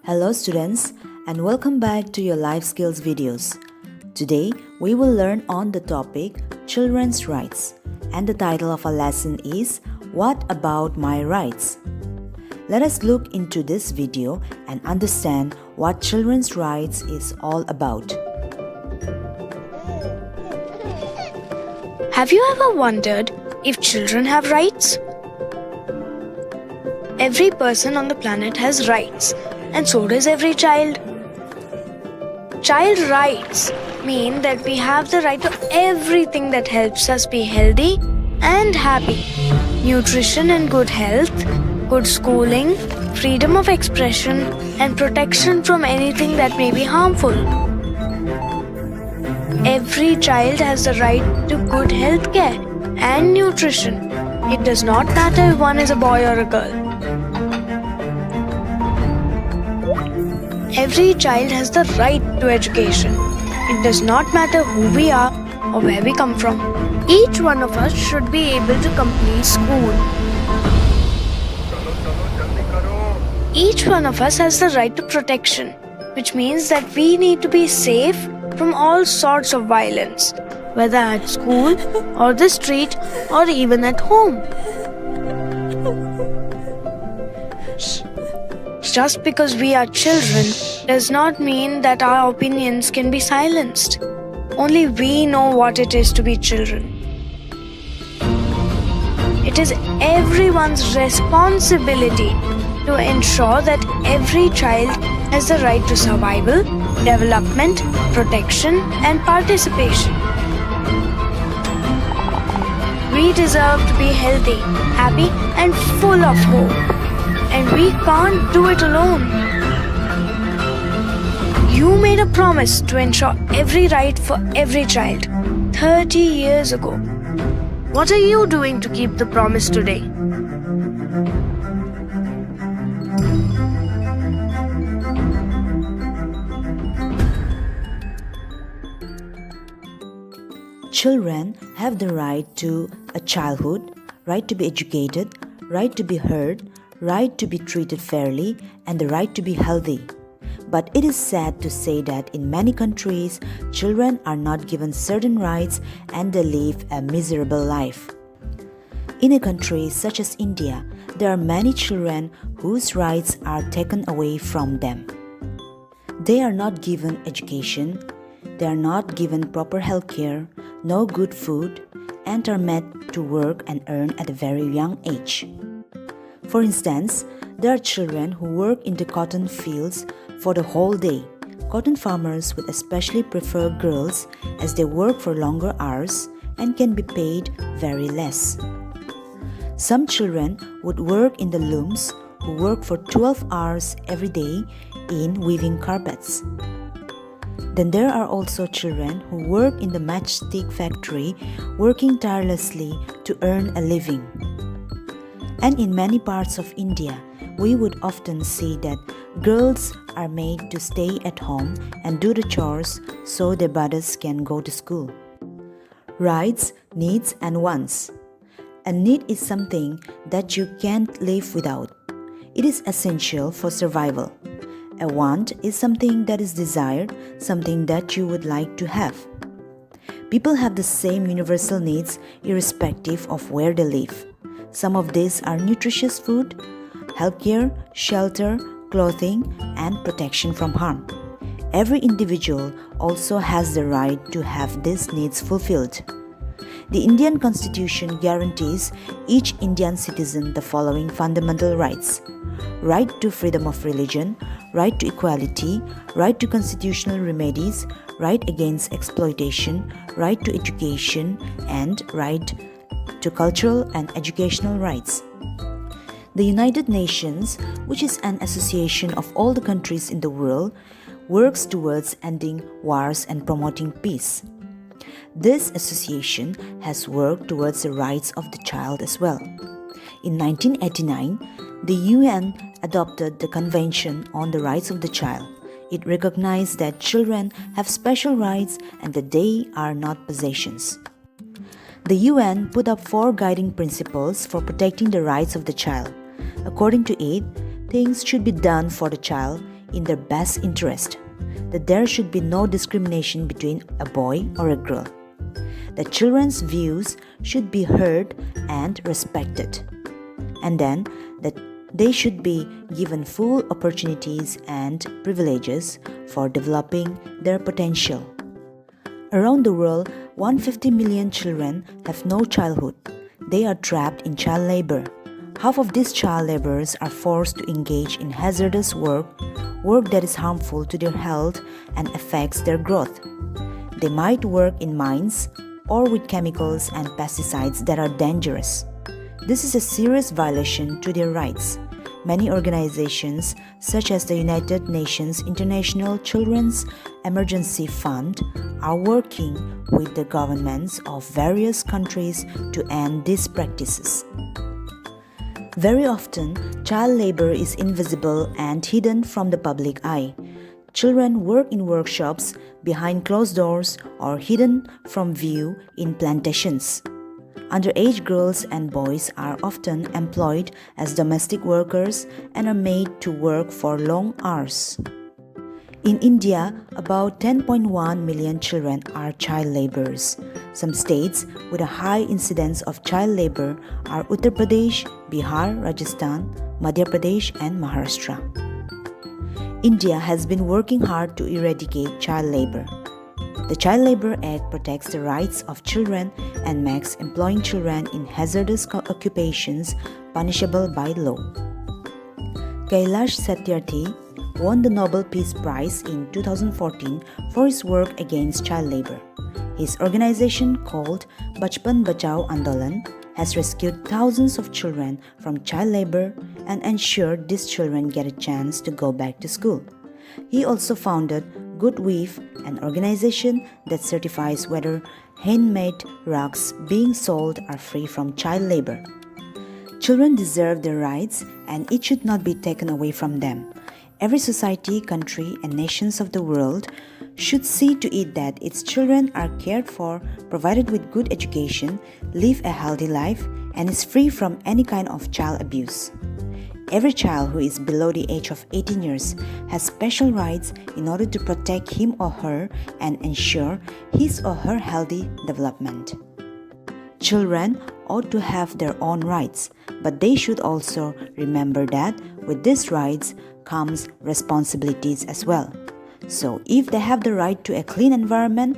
Hello students and welcome back to your life skills videos. Today we will learn on the topic Children's Rights and the title of our lesson is What About My Rights? Let us look into this video and understand what children's rights is all about. Have you ever wondered if children have rights? Every person on the planet has rights, and so does every child. Child rights mean that we have the right to everything that helps us be healthy and happy. Nutrition and good health, good schooling, freedom of expression, and protection from anything that may be harmful. Every child has the right to good health care and nutrition. It does not matter if one is a boy or a girl. Every child has the right to education. It does not matter who we are or where we come from. Each one of us should be able to complete school. Each one of us has the right to protection, which means that we need to be safe from all sorts of violence, whether at school or the street or even at home. Just because we are children does not mean that our opinions can be silenced. Only we know what it is to be children. It is everyone's responsibility to ensure that every child has the right to survival, development, protection, and participation. We deserve to be healthy, happy, and full of hope. And we can't do it alone. You made a promise to ensure every right for every child 30 years ago. What are you doing to keep the promise today? Children have the right to a childhood, right to be educated, right to be heard, right to be treated fairly, and the right to be healthy. But it is sad to say that in many countries, children are not given certain rights and they live a miserable life. In a country such as India, there are many children whose rights are taken away from them. They are not given education, they are not given proper health care, no good food, and are made to work and earn at a very young age. For instance, there are children who work in the cotton fields for the whole day. Cotton farmers would especially prefer girls as they work for longer hours and can be paid very less. Some children would work in the looms who work for 12 hours every day in weaving carpets. Then there are also children who work in the matchstick factory, working tirelessly to earn a living. And in many parts of India, we would often see that girls are made to stay at home and do the chores so their brothers can go to school. Rights, needs, and wants. A need is something that you can't live without. It is essential for survival. A want is something that is desired, something that you would like to have. People have the same universal needs irrespective of where they live. Some of these are nutritious food, healthcare, shelter, clothing, and protection from harm. Every individual also has the right to have these needs fulfilled. The Indian Constitution guarantees each Indian citizen the following fundamental rights: right to freedom of religion, right to equality, right to constitutional remedies, right against exploitation, right to education, and right to cultural and educational rights. The United Nations, which is an association of all the countries in the world, works towards ending wars and promoting peace. This association has worked towards the rights of the child as well. In 1989, the UN adopted the Convention on the Rights of the Child. It recognized that children have special rights and that they are not possessions. The UN put up 4 guiding principles for protecting the rights of the child. According to it, things should be done for the child in their best interest, that there should be no discrimination between a boy or a girl, that children's views should be heard and respected, and then that they should be given full opportunities and privileges for developing their potential. Around the world, 150 million children have no childhood. They are trapped in child labor. Half of these child laborers are forced to engage in hazardous work that is harmful to their health and affects their growth. They might work in mines or with chemicals and pesticides that are dangerous. This is a serious violation to their rights. Many organizations, such as the United Nations International Children's Emergency Fund, are working with the governments of various countries to end these practices. Very often, child labor is invisible and hidden from the public eye. Children work in workshops, behind closed doors, or hidden from view in plantations. Underage girls and boys are often employed as domestic workers and are made to work for long hours. In India, about 10.1 million children are child laborers. Some states with a high incidence of child labor are Uttar Pradesh, Bihar, Rajasthan, Madhya Pradesh, and Maharashtra. India has been working hard to eradicate child labor. The Child Labor Act protects the rights of children and makes employing children in hazardous occupations punishable by law. Kailash Satyarthi won the Nobel Peace Prize in 2014 for his work against child labor. His organization, called Bachpan Bachao Andolan, has rescued thousands of children from child labor and ensured these children get a chance to go back to school. He also founded Good Weave, an organization that certifies whether handmade rugs being sold are free from child labor. Children deserve their rights, and it should not be taken away from them. Every society, country, and nations of the world should see to it that its children are cared for, provided with good education, live a healthy life, and is free from any kind of child abuse. Every child who is below the age of 18 years has special rights in order to protect him or her and ensure his or her healthy development. Children ought to have their own rights, but they should also remember that with these rights comes responsibilities as well. So if they have the right to a clean environment,